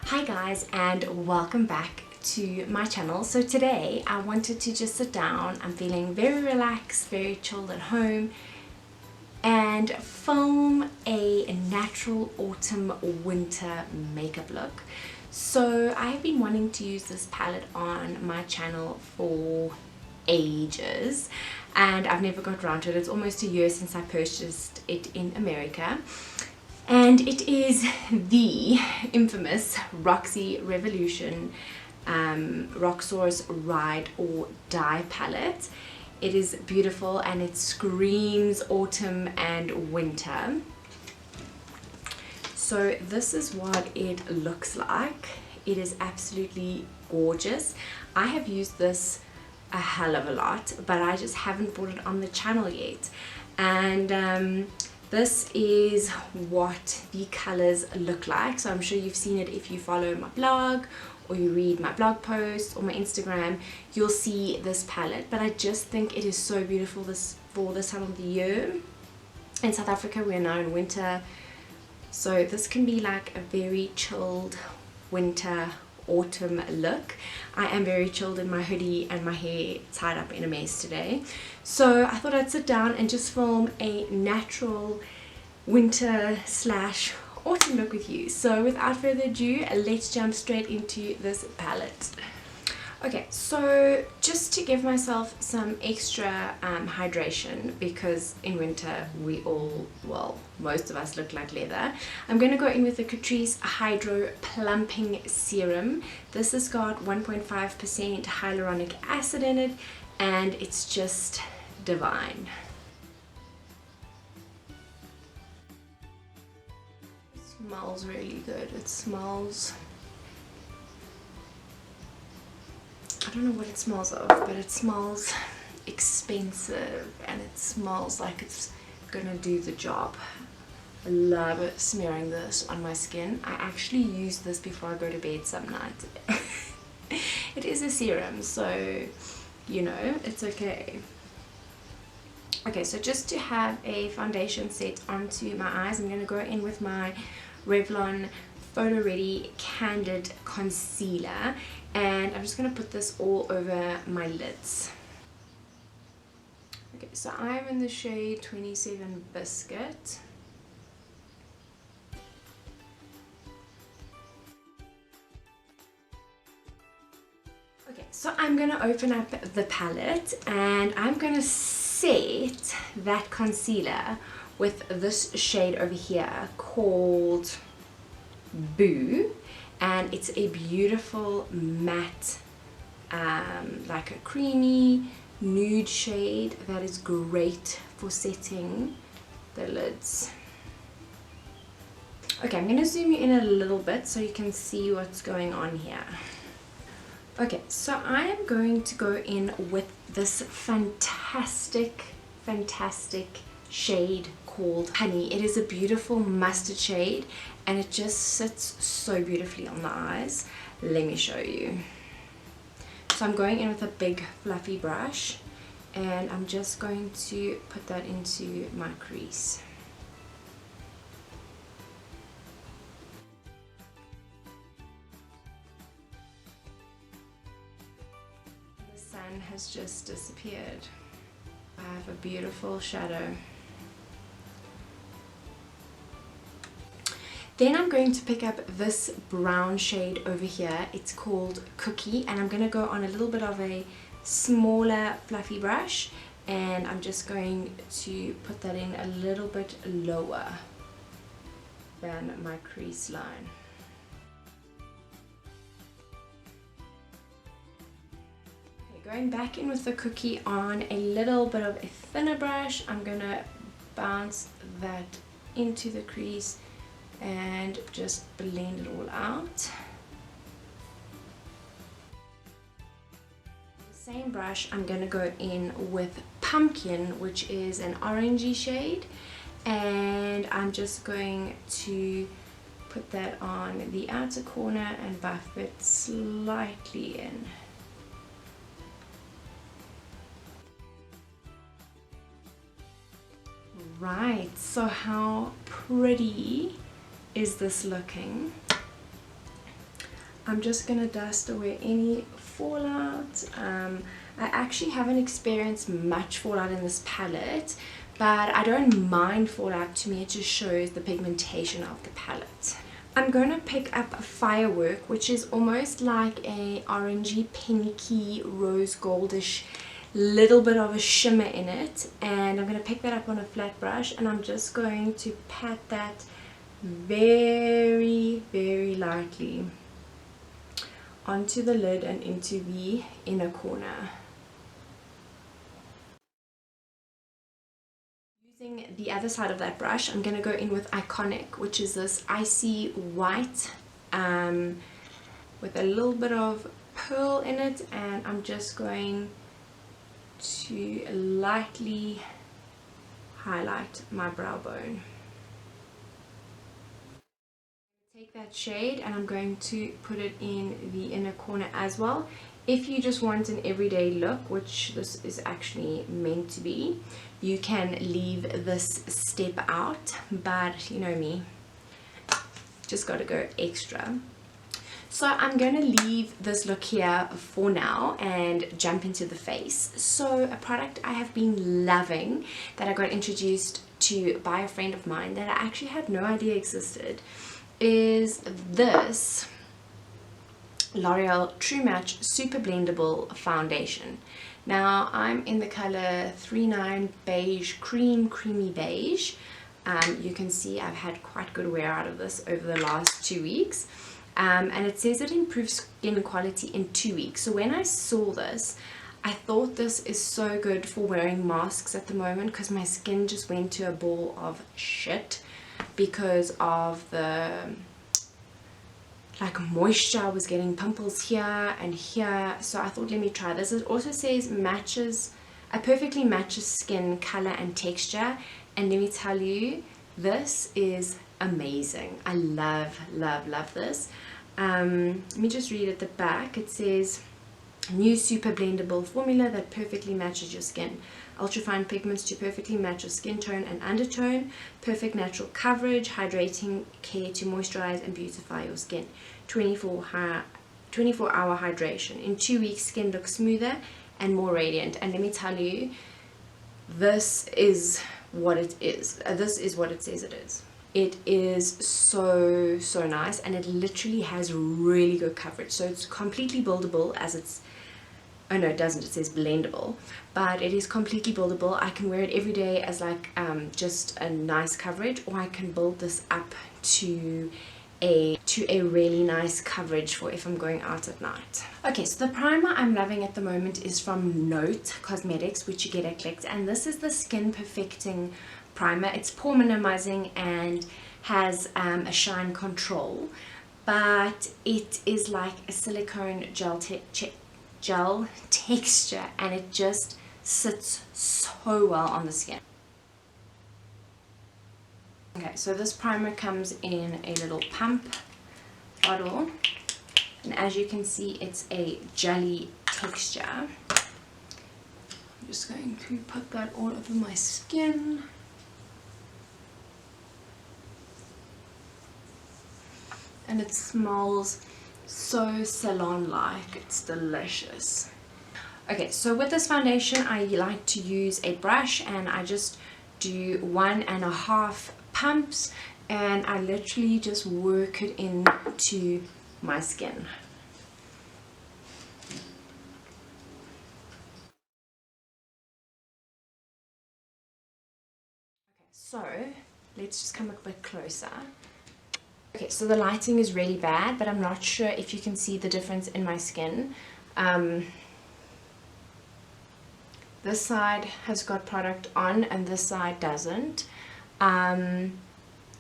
Hi guys, and welcome back to my channel. So today I wanted to just sit down. I'm feeling very relaxed, very chilled at home, and film a natural autumn winter makeup look. So I have been wanting to use this palette on my channel for ages and I've never got around to it. It's almost a year since I purchased it in America. And it is the infamous Roxy Revolution ROXXSAURUS Ride or Die palette. It is beautiful and it screams autumn and winter. So this is what it looks like. It is absolutely gorgeous. I have used this a hell of a lot, but I just haven't brought it on the channel yet. And this is what the colors look like. So I'm sure you've seen it if you follow my blog or you read my blog posts or my Instagram. You'll see this palette, but I just think it is so beautiful for this time of the year. In South Africa we're now in winter, so this can be like a very chilled winter autumn look. I am very chilled in my hoodie and my hair tied up in a mess today, so I thought I'd sit down and just film a natural winter slash autumn look with you. So without further ado, let's jump straight into this palette. Okay, so just to give myself some extra hydration, because in winter we all, well, most of us look like leather, I'm going to go in with the Catrice Hydro Plumping Serum. This has got 1.5% hyaluronic acid in it and it's just divine. It smells really good. It smells, I don't know what it smells of, but it smells expensive and it smells like it's gonna do the job. I love smearing this on my skin. I actually use this before I go to bed some nights. It is a serum, so you know, it's okay. Okay, so just to have a foundation set onto my eyes, I'm going to go in with my Revlon Photo Ready Candid Concealer, and I'm just going to put this all over my lids. Okay, so I'm in the shade 27 Biscuit. Okay, so I'm going to open up the palette and I'm going to set that concealer with this shade over here called Boo, and it's a beautiful matte like a creamy nude shade that is great for setting the lids. Okay, I'm going to zoom you in a little bit so you can see what's going on here. Okay, so I am going to go in with this fantastic shade called Honey. It is a beautiful mustard shade and it just sits so beautifully on the eyes. Let me show you. So I'm going in with a big fluffy brush and I'm just going to put that into my crease. The sun has just disappeared. I have a beautiful shadow. Then I'm going to pick up this brown shade over here. It's called Cookie, and I'm going to go on a little bit of a smaller fluffy brush and I'm just going to put that in a little bit lower than my crease line. Okay, going back in with the Cookie on a little bit of a thinner brush, I'm going to bounce that into the crease and just blend it all out. The same brush, I'm going to go in with Pumpkin, which is an orangey shade, and I'm just going to put that on the outer corner and buff it slightly in. Right, so how pretty is this looking? I'm just going to dust away any fallout. I actually haven't experienced much fallout in this palette, but I don't mind fallout. To me, it just shows the pigmentation of the palette. I'm going to pick up a Firework, which is almost like a orangey, pinky, rose goldish, little bit of a shimmer in it, and I'm going to pick that up on a flat brush, and I'm just going to pat that very, very lightly onto the lid and into the inner corner. Using the other side of that brush, I'm going to go in with Iconic, which is this icy white with a little bit of pearl in it, and I'm just going to lightly highlight my brow bone. Take that shade and I'm going to put it in the inner corner as well. If you just want an everyday look, which this is actually meant to be, you can leave this step out, but you know me, just got to go extra. So I'm going to leave this look here for now and jump into the face. So a product I have been loving that I got introduced to by a friend of mine that I actually had no idea existed is this L'Oreal True Match Super Blendable Foundation. Now I'm in the color 39 Beige Creamy Beige. You can see I've had quite good wear out of this over the last 2 weeks. And it says it improves skin quality in 2 weeks. So when I saw this, I thought this is so good for wearing masks at the moment, because my skin just went to a ball of shit because of the like moisture. I was getting pimples here and here, so I thought let me try this. It also says perfectly matches skin color and texture, and let me tell you, this is amazing. I love this. Let me just read at the back. It says new super blendable formula that perfectly matches your skin, ultrafine pigments to perfectly match your skin tone and undertone, perfect natural coverage, hydrating care to moisturize and beautify your skin, 24-hour hydration. In 2 weeks, skin looks smoother and more radiant. And let me tell you, this is what it is. This is what it says it is. It is so nice, and it literally has really good coverage. So it's completely buildable, as it's, oh no it doesn't, it says blendable, but it is completely buildable. I can wear it every day as like just a nice coverage, or I can build this up to a really nice coverage for if I'm going out at night. Okay, so the primer I'm loving at the moment is from Note Cosmetics, which you get at Clicks, and this is the Skin Perfecting Primer. It's pore minimizing and has a shine control, but it is like a silicone gel texture, and it just sits so well on the skin. Okay, so this primer comes in a little pump bottle, and as you can see, it's a jelly texture. I'm just going to put that all over my skin. And it smells so salon-like. It's delicious. Okay, so with this foundation, I like to use a brush, and I just do 1.5 pumps, and I literally just work it into my skin. Okay, so let's just come a bit closer. Okay, so the lighting is really bad, but I'm not sure if you can see the difference in my skin. This side has got product on and this side doesn't.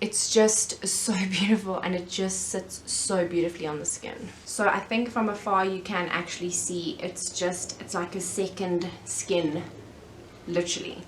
It's just so beautiful, and it just sits so beautifully on the skin. So I think from afar you can actually see it's like a second skin, literally.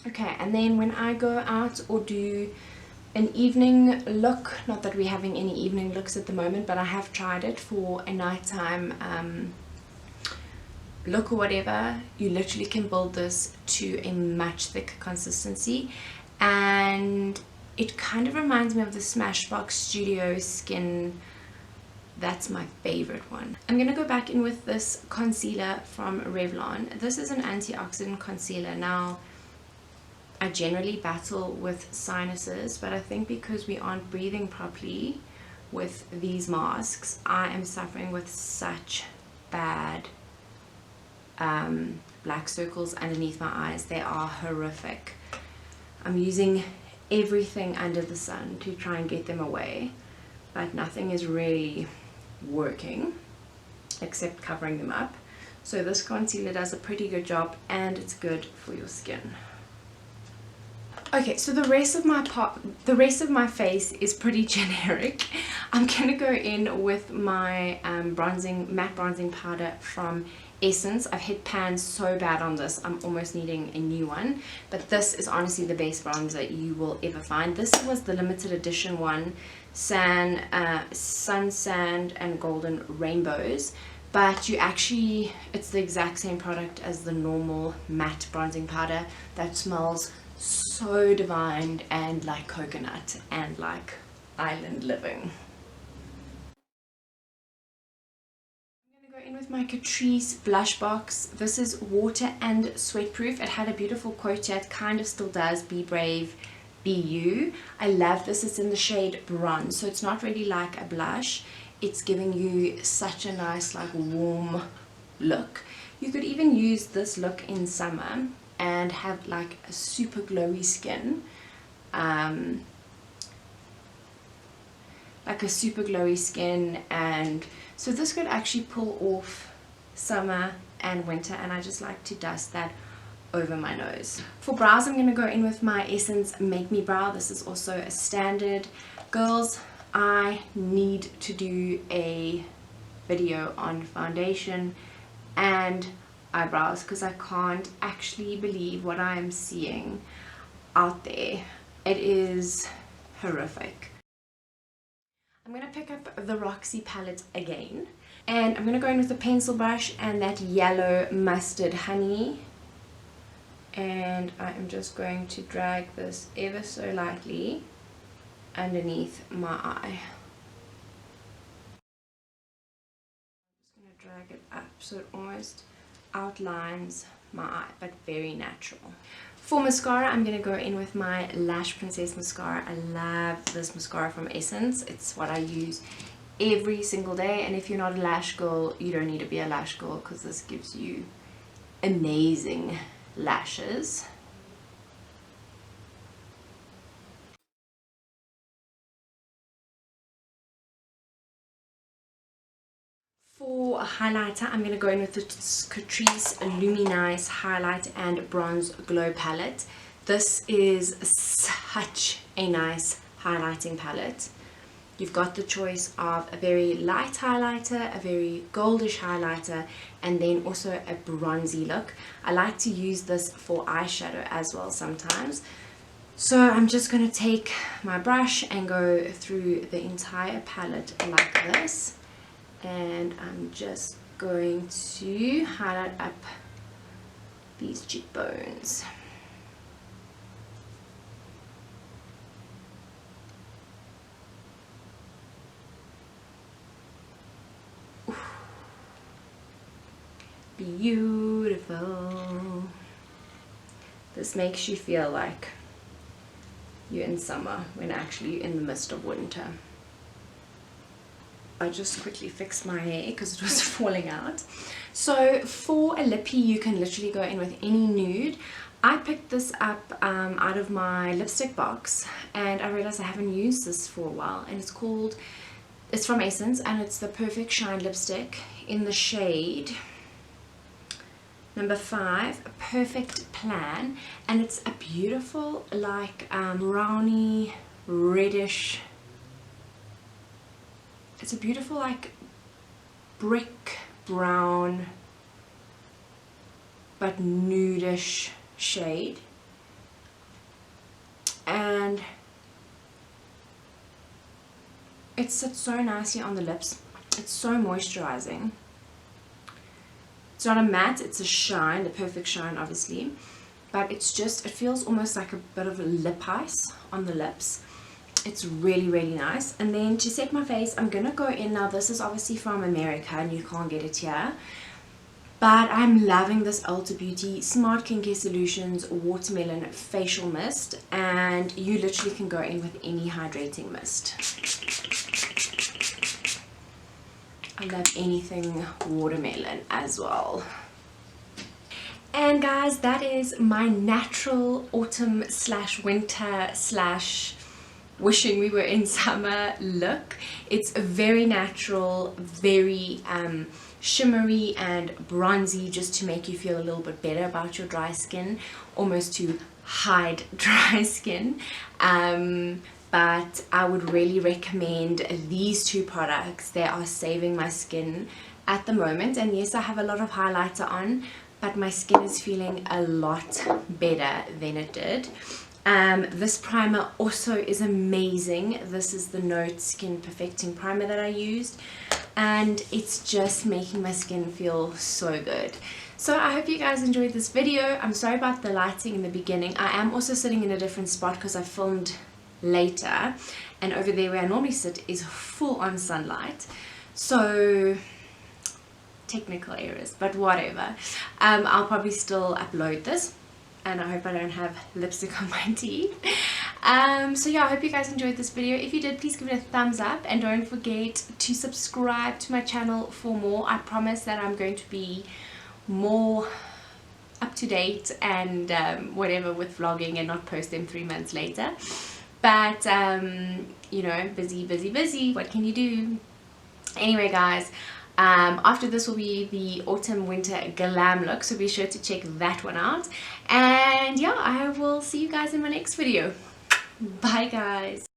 Okay, and then when I go out or do an evening look, not that we're having any evening looks at the moment, but I have tried it for a nighttime look or whatever, you literally can build this to a much thicker consistency, and it kind of reminds me of the Smashbox Studio Skin. That's my favorite one. I'm going to go back in with this concealer from Revlon. This is an antioxidant concealer. Now, I generally battle with sinuses, but I think because we aren't breathing properly with these masks, I am suffering with such bad black circles underneath my eyes. They are horrific. I'm using everything under the sun to try and get them away, but nothing is really working except covering them up. So this concealer does a pretty good job, and it's good for your skin. Okay, so the rest of my face is pretty generic. I'm gonna go in with my matte bronzing powder from Essence. I've hit pan so bad on this, I'm almost needing a new one, but this is honestly the best bronzer you will ever find. This was the limited edition one, sun sand and golden rainbows, but it's the exact same product as the normal matte bronzing powder that smells so divine and like coconut and like island living. I'm going to go in with my Catrice blush box. This is water and sweat proof. It had a beautiful quote here. It kind of still does. Be brave, be you. I love this. It's in the shade bronze, so it's not really like a blush. It's giving you such a nice like warm look. You could even use this look in summer and have like a super glowy skin, and so this could actually pull off summer and winter, and I just like to dust that over my nose. For brows, I'm going to go in with my Essence Make Me Brow. This is also a standard. Girls, I need to do a video on foundation and eyebrows because I can't actually believe what I am seeing out there. It is horrific. I'm going to pick up the Roxy palette again, and I'm going to go in with the pencil brush and that yellow mustard honey, and I am just going to drag this ever so lightly underneath my eye. I'm just going to drag it up so it almost outlines my eye, but very natural. For mascara, I'm going to go in with my Lash Princess mascara. I love this mascara from Essence. It's what I use every single day, and if you're not a lash girl, you don't need to be a lash girl because this gives you amazing lashes. For a highlighter, I'm going to go in with the Catrice Luminize Highlight and Bronze Glow palette. This is such a nice highlighting palette. You've got the choice of a very light highlighter, a very goldish highlighter, and then also a bronzy look. I like to use this for eyeshadow as well sometimes. So I'm just going to take my brush and go through the entire palette like this. And I'm just going to highlight up these cheekbones. Ooh. Beautiful. This makes you feel like you're in summer when actually you're in the midst of winter. I just quickly fixed my hair because it was falling out. So for a lippy, you can literally go in with any nude. I picked this up out of my lipstick box, and I realized I haven't used this for a while, and it's from Essence, and it's the Perfect Shine lipstick in the shade number 5, Perfect Plan, and it's a beautiful like browny reddish. It's a beautiful like brick brown but nudish shade, and it sits so nicely on the lips. It's so moisturizing. It's not a matte, it's a shine, the Perfect Shine obviously, but it's just, it feels almost like a bit of a lip ice on the lips. It's really, really nice. And then to set my face, I'm gonna go in now. This is obviously from America and you can't get it here, but I'm loving this Ulta Beauty Smart Skincare Solutions Watermelon Facial Mist, and you literally can go in with any hydrating mist. I love anything watermelon as well. And guys, that is my natural autumn slash winter slash wishing we were in summer look. It's a very natural, very shimmery and bronzy, just to make you feel a little bit better about your dry skin, almost to hide dry skin. But I would really recommend these two products. They are saving my skin at the moment, and yes, I have a lot of highlighter on, but my skin is feeling a lot better than it did. This primer also is amazing. This is the Note Skin Perfecting Primer that I used, and it's just making my skin feel so good. So I hope you guys enjoyed this video. I'm sorry about the lighting in the beginning. I am also sitting in a different spot because I filmed later, and over there where I normally sit is full on sunlight, so technical errors, but whatever. I'll probably still upload this, and I hope I don't have lipstick on my teeth. So yeah, I hope you guys enjoyed this video. If you did, please give it a thumbs up, and don't forget to subscribe to my channel for more. I promise that I'm going to be more up to date and whatever with vlogging, and not post them 3 months later. But you know, busy, what can you do? Anyway guys, after this will be the autumn winter glam look, so be sure to check that one out. And yeah, I will see you guys in my next video. Bye guys.